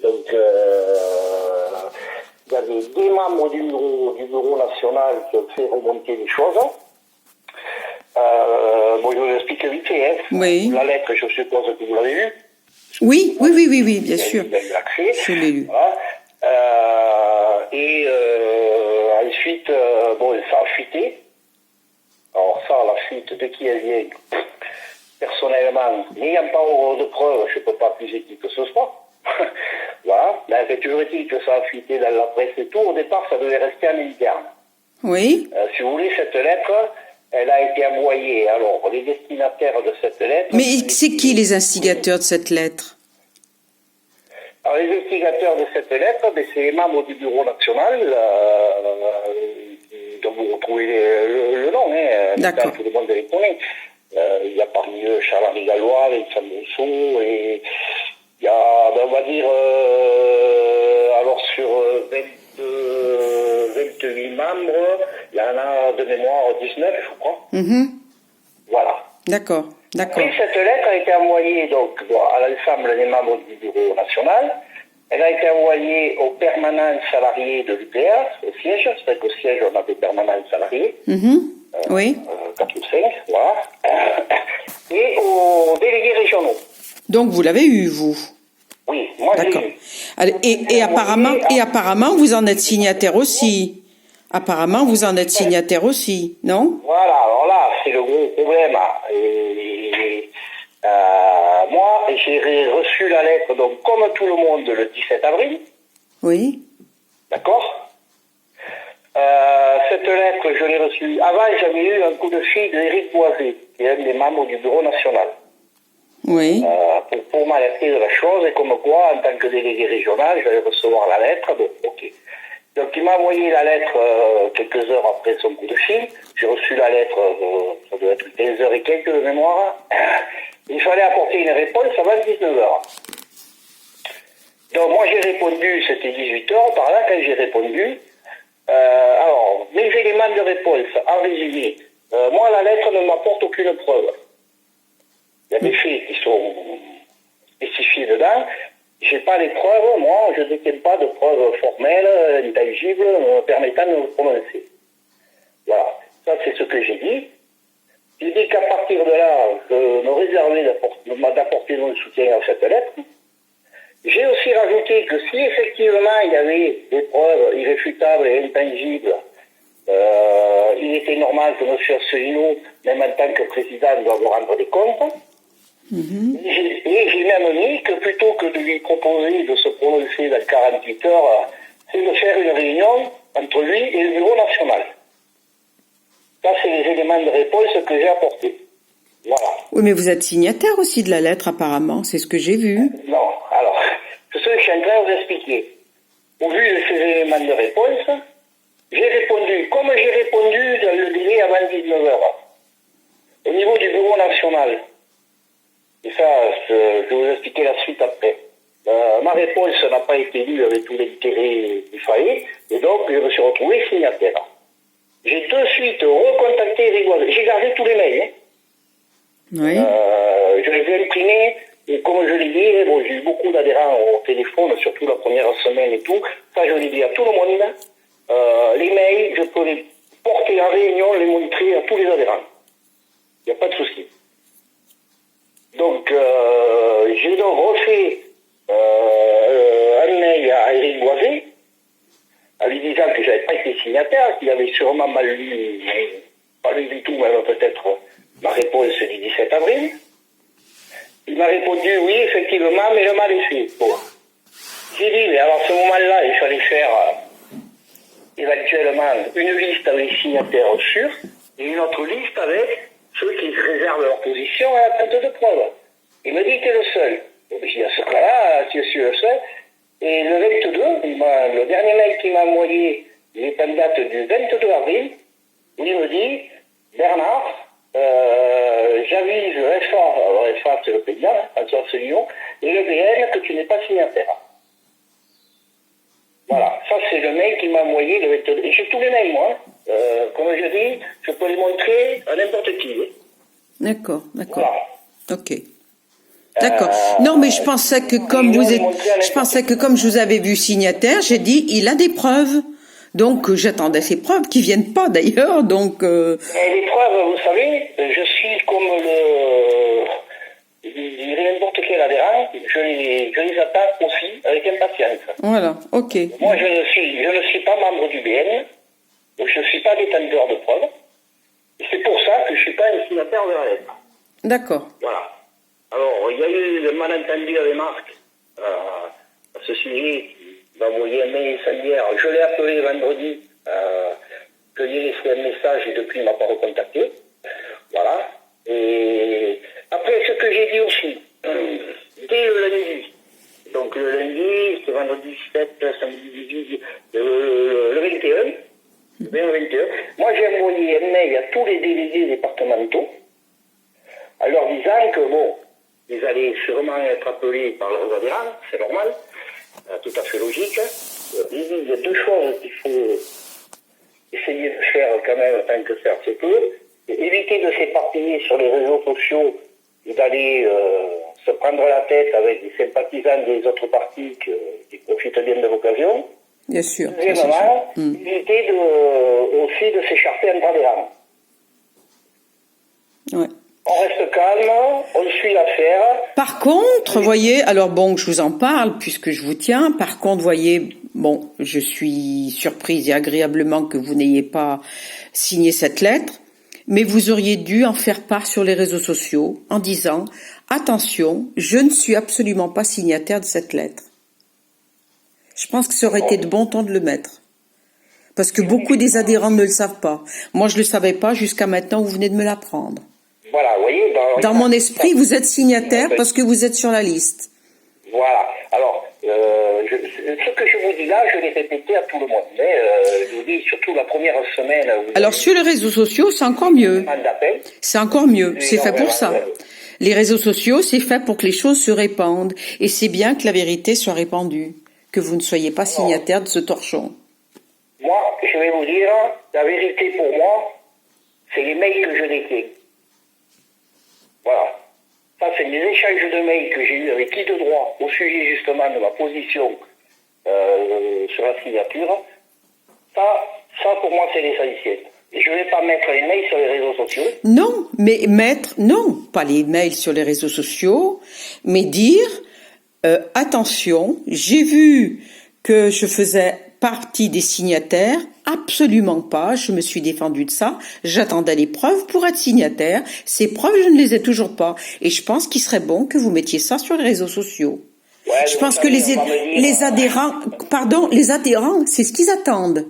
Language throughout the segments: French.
Donc, il y avait des membres du bureau national qui ont fait remonter les choses. Bon, je vous explique vite fait. Hein. Oui. La lettre, je suppose que vous l'avez lue. Oui, bien sûr. Je l'ai lu. Voilà. Ensuite, bon, ça a fuité. Alors ça, la fuite, de qui elle vient, personnellement, n'ayant pas de preuves, je ne peux pas accuser qui que ce soit. Voilà. Mais fait toujours est-il que ça a fuité dans la presse et tout. Au départ, ça devait rester en interne. Oui. Si vous voulez, cette lettre, elle a été envoyée. Alors, les destinataires de cette lettre... Mais c'est qui les instigateurs de cette lettre? Alors, les instigateurs de cette lettre, ben, c'est les membres du bureau national, dont vous retrouvez le nom, hein. D'accord. Tout le monde les connaît. Il y a parmi eux Charles-Henri Gallois, Vincent Rousseau, et il y a, ben, on va dire, alors sur 28 membres, il y en a de mémoire 19, je crois. Voilà. D'accord. Et cette lettre a été envoyée donc, bon, à l'ensemble des membres du bureau national. Elle a été envoyée aux permanents salariés de l'UPR, au siège, c'est-à-dire qu'au siège, on a des permanents salariés. Oui. 4 ou 5, voilà. Et aux délégués régionaux. Donc vous l'avez eu, vous? Oui, moi j'ai D'accord. eu. Allez, et apparemment, vous en êtes signataire aussi. Apparemment, vous en êtes signataire aussi, non? Voilà, alors là, c'est le gros problème. Moi, j'ai reçu la lettre, donc comme tout le monde, le 17 avril. Oui. D'accord. Cette lettre, je l'ai reçue. Avant, j'avais eu un coup de fil d'Éric Boisé, qui est un des membres du bureau national. Oui. Pour m'alerter de la chose, et comme quoi, en tant que délégué régional, j'allais recevoir la lettre. Bon, ok. Donc, il m'a envoyé la lettre quelques heures après son coup de fil. J'ai reçu la lettre, ça doit être 15 heures et quelques de mémoire. Il fallait apporter une réponse avant 19 heures. Donc, moi, j'ai répondu, c'était 18 heures. Par là, quand j'ai répondu, alors, mes éléments de réponse, en résumé, moi, la lettre ne m'apporte aucune preuve. Il y a des faits qui sont spécifiés dedans. J'ai pas les preuves, moi, je ne détiens pas de preuves formelles, intangibles, me permettant de me prononcer. Voilà. Ça, c'est ce que j'ai dit. J'ai dit qu'à partir de là, je me réservais d'apporter mon soutien à cette lettre. J'ai aussi rajouté que si effectivement il y avait des preuves irréfutables et intangibles, il était normal que M. Asselineau, même en tant que président, doit vous rendre des comptes. Et j'ai même mis que plutôt que de lui proposer de se prononcer dans 48 heures, c'est de faire une réunion entre lui et le bureau national. Ça, c'est les éléments de réponse que j'ai apportés. Voilà. Oui, mais vous êtes signataire aussi de la lettre, apparemment. C'est ce que j'ai vu. Non, alors, c'est ce que je suis en train de vous expliquer. Au vu de ces éléments de réponse, j'ai répondu, comme j'ai répondu dans le délai avant 19 heures, au niveau du bureau national. Et ça, je vais vous expliquer la suite après. Ma réponse n'a pas été lue avec tout l'intérêt qu'il fallait, et donc je me suis retrouvé signataire. J'ai de suite recontacté Éric Boisé. J'ai gardé tous les mails. Oui. Je les ai imprimés, et comme je l'ai dit, bon, j'ai eu beaucoup d'adhérents au téléphone, surtout la première semaine et tout. Ça, je l'ai dit à tout le monde. Les mails, je peux les porter en réunion, les montrer à tous les adhérents. Il n'y a pas de souci. Donc, j'ai donc refait un mail à Éric Boisé, en lui disant que je n'avais pas été signataire, qu'il avait sûrement mal lu, pas lu du tout, même peut-être ma réponse du 17 avril. Il m'a répondu oui, effectivement, mais le mal est fait. Bon. J'ai dit, mais alors à ce moment-là, il fallait faire éventuellement une liste avec les signataires sûrs et une autre liste avec ceux qui réservent leur position à l'attente de preuves. Il me dit que t'es le seul. Je dis à ce cas-là, si je suis le seul. Et le 22, le dernier mail qu'il m'a envoyé, il est en date du 22 avril, il me dit, Bernard, j'avise le FA c'est le président, François Asselineau, et le BN que tu n'es pas signataire. Voilà, ça c'est le mail qu'il m'a envoyé le 22. Et j'ai tous les mails, moi. Comme je dis, je peux les montrer à n'importe qui. D'accord. Voilà. Ok. D'accord. Non, mais je pensais que comme je vous avais vu signataire, j'ai dit, il a des preuves. Donc, j'attendais ces preuves qui viennent pas d'ailleurs, donc... Et les preuves, vous savez, je suis comme je dirais n'importe quel adhérent, je les attends aussi avec impatience. Voilà, ok. Moi, je ne suis pas membre du BN, donc je ne suis pas détenteur de preuves. Et c'est pour ça que je ne suis pas un signataire de la lettre. D'accord. Voilà. Alors, il y a eu le malentendu avec Marc à ce sujet. Il m'a envoyé un mail incendiaire. Je l'ai appelé vendredi, que j'ai laissé un message et depuis il ne m'a pas recontacté. Voilà. Et après, ce que j'ai dit aussi, dès le lundi, donc le lundi, c'est vendredi 7, samedi 18, le 21, le 21, moi j'ai envoyé un mail à tous les délégués départementaux, en leur disant que bon, ils allaient sûrement être appelés par leurs adhérents, c'est normal, tout à fait logique. Il y a deux choses qu'il faut essayer de faire quand même tant que faire se peut. Éviter de s'éparpiller sur les réseaux sociaux et d'aller se prendre la tête avec des sympathisants des autres partis qui profitent bien de l'occasion. Bien sûr. Deuxièmement, éviter aussi de s'écharper entre adhérents. Ouais. On reste calme, on suit l'affaire. Par contre, voyez, alors bon, je vous en parle puisque je vous tiens. Par contre, voyez, bon, je suis surprise et agréablement que vous n'ayez pas signé cette lettre, mais vous auriez dû en faire part sur les réseaux sociaux en disant « Attention, je ne suis absolument pas signataire de cette lettre ». Je pense que ça aurait été de bon ton de le mettre. Parce que beaucoup des adhérents ne le savent pas. Moi, je ne le savais pas jusqu'à maintenant où vous venez de me l'apprendre. Voilà, vous voyez. Dans mon esprit, vous êtes signataire parce que vous êtes sur la liste. Voilà. Alors, ce que je vous dis là, je l'ai répété à tout le monde. Mais je vous dis surtout la première semaine. Alors, sur les réseaux sociaux, c'est encore mieux. C'est encore mieux. C'est fait pour ça. Les réseaux sociaux, c'est fait pour que les choses se répandent. Et c'est bien que la vérité soit répandue. Que vous ne soyez pas signataire de ce torchon. Moi, je vais vous dire, la vérité pour moi, c'est les mails que je détiens. Voilà. Ça, c'est les échanges de mails que j'ai eus avec qui de droit au sujet justement de ma position sur la signature. Ça pour moi, c'est l'essentiel. Et je ne vais pas mettre les mails sur les réseaux sociaux. Non, mais non, pas les mails sur les réseaux sociaux, mais dire, attention, j'ai vu que je faisais partie des signataires, absolument pas, je me suis défendue de ça, j'attendais les preuves pour être signataire, ces preuves je ne les ai toujours pas, et je pense qu'il serait bon que vous mettiez ça sur les réseaux sociaux. Ouais, je pense que les adhérents, c'est ce qu'ils attendent.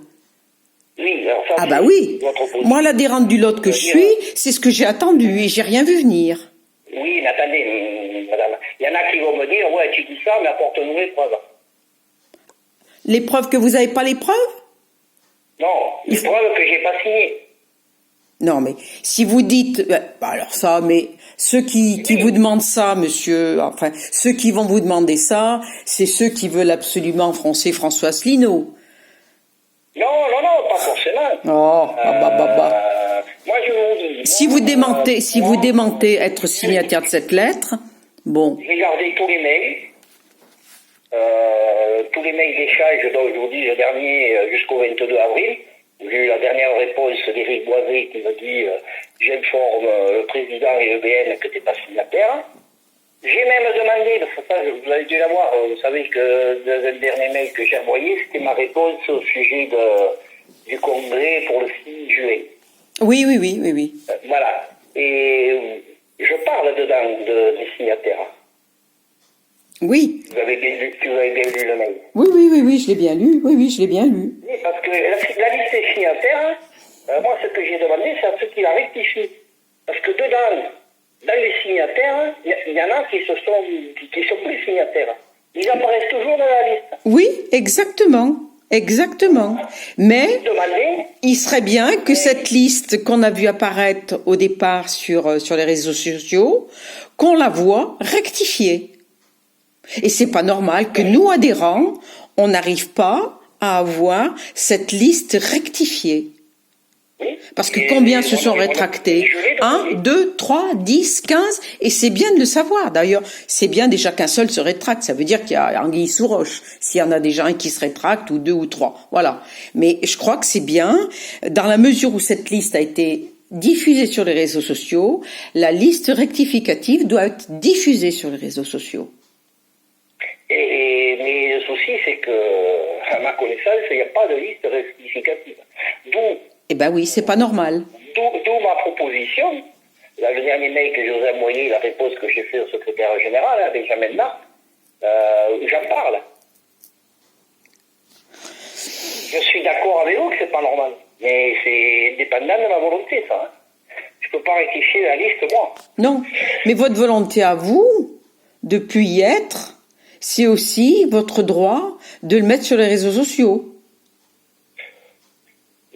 Oui, alors ça, ah bah oui, moi l'adhérente du Lot que je suis, c'est ce que j'ai attendu et j'ai rien vu venir. Oui, mais attendez, madame, il y en a qui vont me dire, ouais tu dis ça, mais apporte-nous les preuves. Les preuves que vous n'avez pas les preuves? Non, les preuves que j'ai pas signées. Non, mais si vous dites, alors ça, mais ceux qui vous demandent ça, monsieur, enfin, ceux qui vont vous demander ça, c'est ceux qui veulent absolument enfoncer François Asselineau. Non, pas forcément. Oh, moi je vous dis. Si vous démentez être signataire de cette lettre, bon. J'ai gardé tous les mails. Tous les mails d'échange, donc je vous dis le dernier jusqu'au 22 avril, où j'ai eu la dernière réponse d'Éric Boisé qui me dit j'informe le président et le BN que tu n'es pas signataire. J'ai même demandé, parce que ça, vous avez dû l'avoir, vous savez que dans un dernier mail que j'ai envoyé, c'était ma réponse au sujet du congrès pour le 6 juin. Oui. Voilà. Et je parle dedans des signataires. Oui. Vous avez bien lu le mail. Oui, je l'ai bien lu. Oui, je l'ai bien lu. Oui, parce que la liste des signataires, moi, ce que j'ai demandé, c'est à ceux qui la rectifient. Parce que dedans, dans les signataires, il y en a qui sont plus signataires. Ils apparaissent toujours dans la liste. Oui, exactement. Mais il serait bien que cette liste qu'on a vue apparaître au départ sur les réseaux sociaux, qu'on la voit rectifiée. Et c'est pas normal que nous, adhérents, on n'arrive pas à avoir cette liste rectifiée. Parce que combien se sont rétractés? 1, 2, 3, 10, 15, et c'est bien de le savoir. D'ailleurs, c'est bien déjà qu'un seul se rétracte. Ça veut dire qu'il y a anguille sous roche. S'il y en a déjà un qui se rétracte, ou deux ou trois. Voilà. Mais je crois que c'est bien, dans la mesure où cette liste a été diffusée sur les réseaux sociaux, la liste rectificative doit être diffusée sur les réseaux sociaux. Mais le souci, c'est que, à ma connaissance, il n'y a pas de liste rectificative. Eh ben oui, c'est pas normal. D'où ma proposition. Là, le dernier mail que je vous ai envoyé, la réponse que j'ai faite au secrétaire général, à Benjamin Nart, j'en parle. Je suis d'accord avec vous que c'est pas normal. Mais c'est dépendant de ma volonté, ça. Je peux pas rectifier la liste, moi. Non. Mais votre volonté à vous, de plus y être, c'est aussi votre droit de le mettre sur les réseaux sociaux.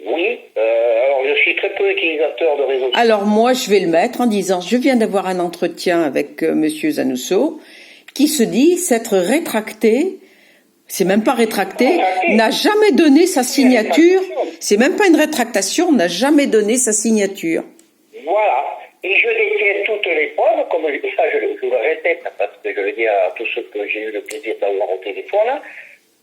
Oui, alors je suis très peu utilisateur de réseaux sociaux. Alors moi, je vais le mettre en disant, je viens d'avoir un entretien avec Monsieur Zanousso, qui se dit s'être rétracté, c'est même pas rétracté, n'a jamais donné sa signature, c'est même pas une rétractation, n'a jamais donné sa signature. Voilà, et je détiens toutes les preuves, comme ça je le répète, parce que je le dis à tous ceux que j'ai eu le plaisir d'avoir au téléphone,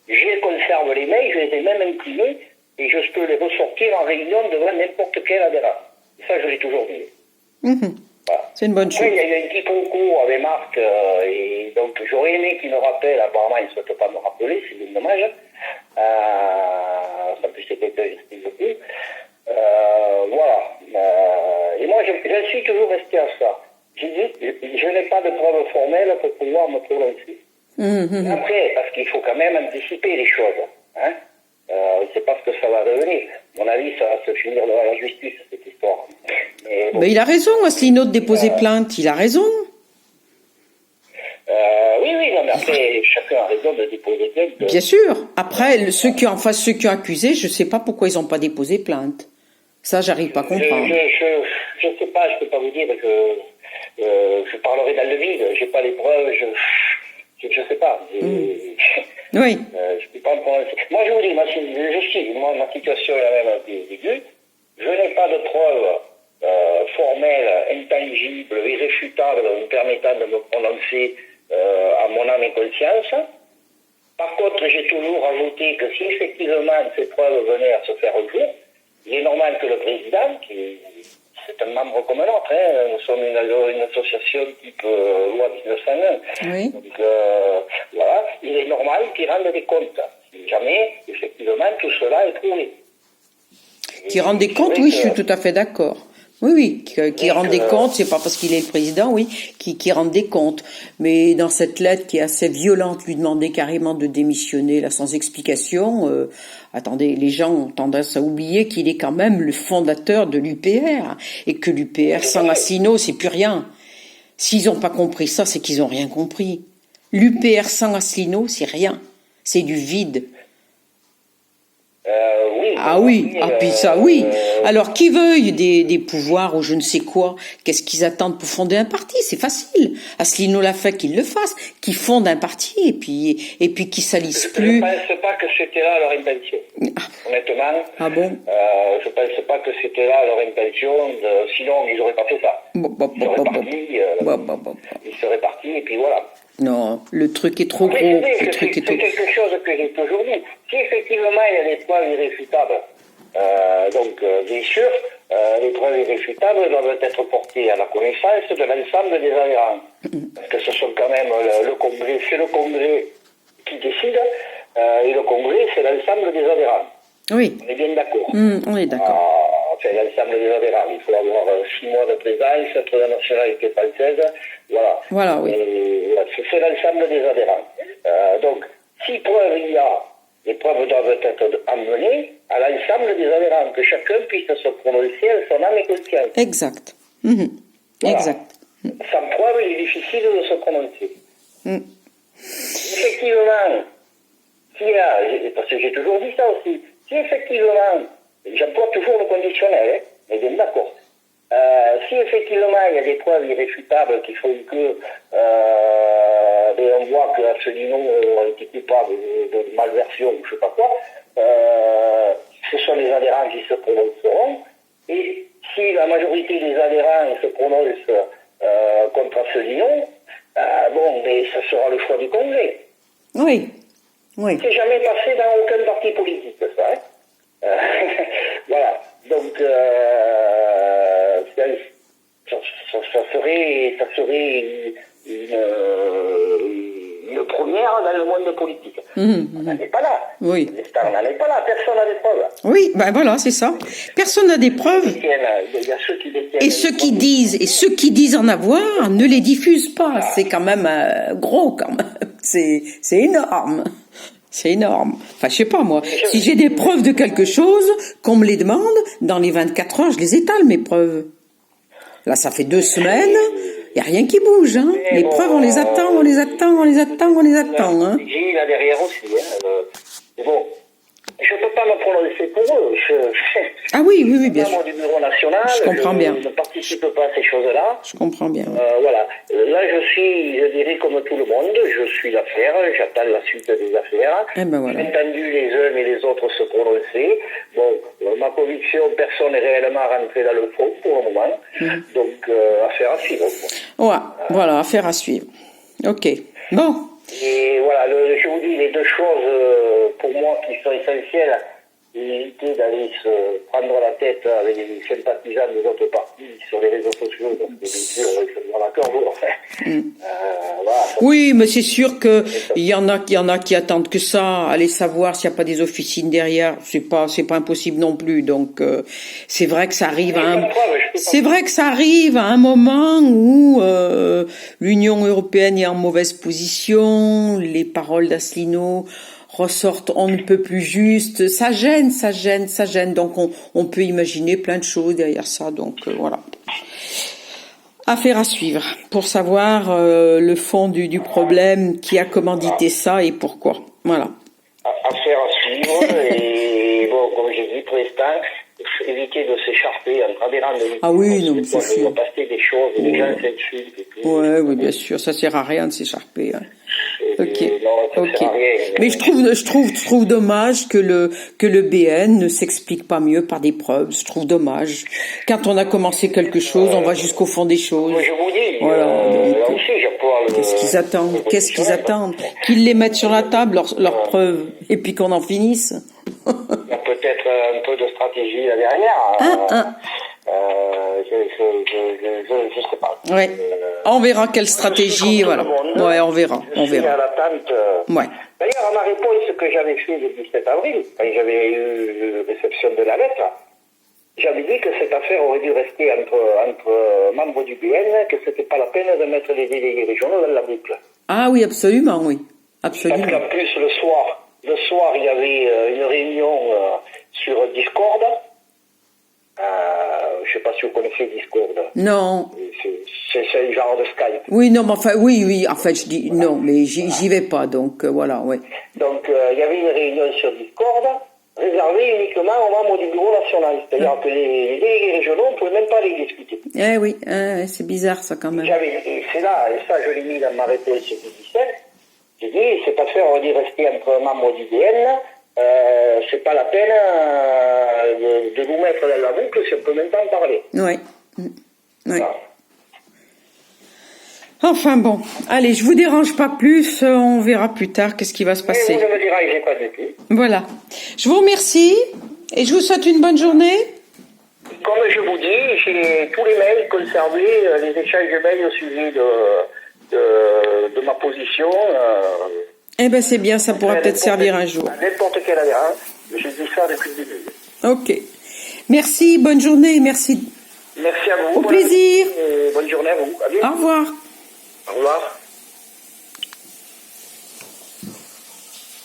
je conserve les mails, je les ai même imprimés, et je peux les ressortir en réunion devant n'importe quel adhérent. Ça, je l'ai toujours dit. Voilà. C'est une bonne chose. Après, il y a eu un petit concours avec Marc, et donc j'aurais aimé qu'il me rappelle, apparemment il ne souhaite pas me rappeler, c'est bien dommage. Ça peut être quelqu'un qui s'explique beaucoup. Voilà. Et moi, je suis toujours resté à ça. J'ai dit, je n'ai pas de preuves formelles pour pouvoir me prononcer. Après, parce qu'il faut quand même anticiper les choses. Hein. On ne sait pas ce que ça va devenir. À mon avis, ça va se finir devant la justice, cette histoire. Mais, bon. Mais il a raison, Asselineau, de déposer plainte. Il a raison. Oui, non, mais après, chacun a raison de déposer plainte. Bien sûr. Après, ceux qui ont accusé, je ne sais pas pourquoi ils n'ont pas déposé plainte. Ça, j'arrive pas à comprendre. Je ne sais pas, je ne peux pas vous dire que je parlerai dans le vide. J'ai pas les preuves, je ne sais pas. Oui. Je peux pas me prononcer. Moi, je vous dis, ma situation est la même un peu aiguë. Je n'ai pas de preuves formelles, intangibles, irréfutables me permettant de me prononcer à mon âme et conscience. Par contre, j'ai toujours ajouté que si effectivement ces preuves venaient à se faire un jour, il est normal que le président, c'est un membre comme un autre, hein, nous sommes une association type loi 1901, oui. Donc voilà, il est normal qu'il rende des comptes. Si jamais, effectivement, tout cela est prouvé. Qu'il rende des comptes, oui, je suis tout à fait d'accord. Oui, qui rende des comptes, c'est pas parce qu'il est le président, oui, qui rende des comptes. Mais dans cette lettre qui est assez violente, lui demander carrément de démissionner, là, sans explication, attendez, les gens ont tendance à oublier qu'il est quand même le fondateur de l'UPR, et que l'UPR sans Asselineau, c'est plus rien. S'ils ont pas compris ça, c'est qu'ils ont rien compris. L'UPR sans Asselineau, c'est rien. C'est du vide. Oui. Ah oui, puis ça, oui. Alors, qui veuille des pouvoirs ou je ne sais quoi, qu'est-ce qu'ils attendent pour fonder un parti? C'est facile. Asselineau l'a fait, qu'il le fasse, qu'il fonde un parti et puis qu'il salisse plus. Je ne pense pas que c'était là leur intention. Honnêtement. Ah bon? Je ne pense pas que c'était là leur intention. Sinon, ils n'auraient pas fait ça. Ils seraient partis et puis voilà. Non, le truc est trop gros. C'est quelque chose que j'ai toujours dit. Si effectivement il y a des preuves irréfutables, bien sûr, les preuves irréfutables doivent être portées à la connaissance de l'ensemble des adhérents. Parce que ce sont quand même le Congrès, c'est le Congrès qui décide, et le Congrès, c'est l'ensemble des adhérents. Oui. On est bien d'accord. On est d'accord. Enfin, l'ensemble des adhérents. Il faut avoir 6 mois de présence, être de la nationalité française. Voilà. Voilà, oui. C'est l'ensemble des adhérents. Donc, si preuve il y a, les preuves doivent être amenées à l'ensemble des adhérents, que chacun puisse se prononcer à son âme et conscience. Exact. Voilà. Exact. Sans preuve, il est difficile de se prononcer. Effectivement, parce que j'ai toujours dit ça aussi, si effectivement, j'emploie toujours le conditionnel, mais bien d'accord. Si effectivement il y a des preuves irréfutables qui font que on voit que Asselineau a été coupable de malversion ou je sais pas quoi, ce sont les adhérents qui se prononceront Oui. Oui. C'est jamais passé dans aucun parti politique, ça. Hein. Voilà. Donc, ça serait une première dans le monde politique. On n'en est pas là. Oui. On n'en est pas là. Personne n'a des preuves. Oui, ben voilà, c'est ça. Personne n'a des preuves. Il y a ceux qui détiennent Et ceux qui disent en avoir ne les diffusent pas. C'est quand même gros, quand même. C'est énorme. C'est énorme. Enfin, je sais pas, moi. Si j'ai des preuves de quelque chose, qu'on me les demande, dans les 24 heures, je les étale, mes preuves. Là, ça fait 2 semaines, il n'y a rien qui bouge, hein. Les preuves, on les attend. Hein. J'ai là derrière aussi, hein. Bon, je ne peux pas me prononcer pour eux. Ah oui, bien sûr. Du bureau national, je comprends bien. Ne participe pas à ces choses-là. Je comprends bien. Voilà. Là, je dirais comme tout le monde, je suis l'affaire, j'attends la suite des affaires. Voilà. J'ai entendu les uns et les autres se prononcer. Bon, ma conviction, personne n'est réellement rentré dans le fond pour le moment. Donc, affaire à suivre. Ouais, voilà, affaire à suivre. Ok. Bon. Et voilà, je vous dis, les 2 choses, pour moi, qui sont essentielles, éviter d'aller se prendre la tête avec les sympathisants des autres partis sur les réseaux sociaux, parce que bien sûr, je dois l'accord, voilà. Oui, mais c'est sûr que il y en a qui attendent que ça, aller savoir s'il n'y a pas des officines derrière, c'est pas impossible non plus. Donc c'est vrai que ça arrive à un moment où l'Union européenne est en mauvaise position, les paroles d'Asselineau ressortent on ne peut plus juste, ça gêne. Donc on peut imaginer plein de choses derrière ça. Donc voilà. Affaire à suivre pour savoir le fond du problème, qui a commandité ça et pourquoi. Voilà. Affaire à suivre et bon, comme j'ai dit pour l'instant, éviter de s'écharper en travers de Ah oui, non, c'est sûr. Il va passer des choses, les gens s'insultent et tout. Ouais, oui, bien sûr, ça sert à rien de s'écharper. Hein. Ok. Mais je trouve dommage que le BN ne s'explique pas mieux par des preuves. Je trouve dommage. Quand on a commencé quelque chose, on va jusqu'au fond des choses. Je vous dis. Voilà. Qu'est-ce qu'ils attendent qu'ils les mettent sur la table leurs preuves et puis qu'on en finisse. Il y a peut-être un peu de stratégie là derrière. Je sais pas. Ouais. On verra quelle stratégie, voilà. Ouais, on verra. Je suis à l'attente. Ouais. D'ailleurs, à ma réponse que j'avais fait le 17 avril, quand j'avais eu réception de la lettre, j'avais dit que cette affaire aurait dû rester entre membres du BN, que c'était pas la peine de mettre les délégués régionaux dans la boucle. Ah oui, absolument, oui. Absolument. Parce qu'en plus, le soir, il y avait une réunion sur Discord. Je sais pas si vous connaissez Discord. Non. C'est un genre de Skype. Oui, non, mais enfin, oui, en fait, je dis non, mais j'y vais pas, donc voilà, ouais. Donc, il y avait une réunion sur Discord, réservée uniquement aux membres du bureau national. C'est-à-dire que les délégués régionaux, on ne pouvait même pas les discuter. Eh oui, c'est bizarre, ça, quand même. Et c'est là, et ça, je l'ai mis dans ma réponse du 17, j'ai dit, cette affaire aurait dû rester entre membres du BN, c'est pas la peine de vous mettre dans la boucle si on peut même pas en parler. Ouais. Voilà. Enfin bon, allez, je vous dérange pas plus, on verra plus tard qu'est-ce qui va se passer. Mais vous ne me dérangez pas du tout. Voilà. Je vous remercie et je vous souhaite une bonne journée. Comme je vous dis, j'ai tous les mails conservés, les échanges de mails au sujet de ma position. Eh ben c'est bien, ça pourra peut-être servir un jour. N'importe quelle adhérence, je dis ça depuis le début. Ok. Merci, bonne journée, merci. Merci à vous. Au plaisir. Bonne journée à vous. À bientôt. Au revoir.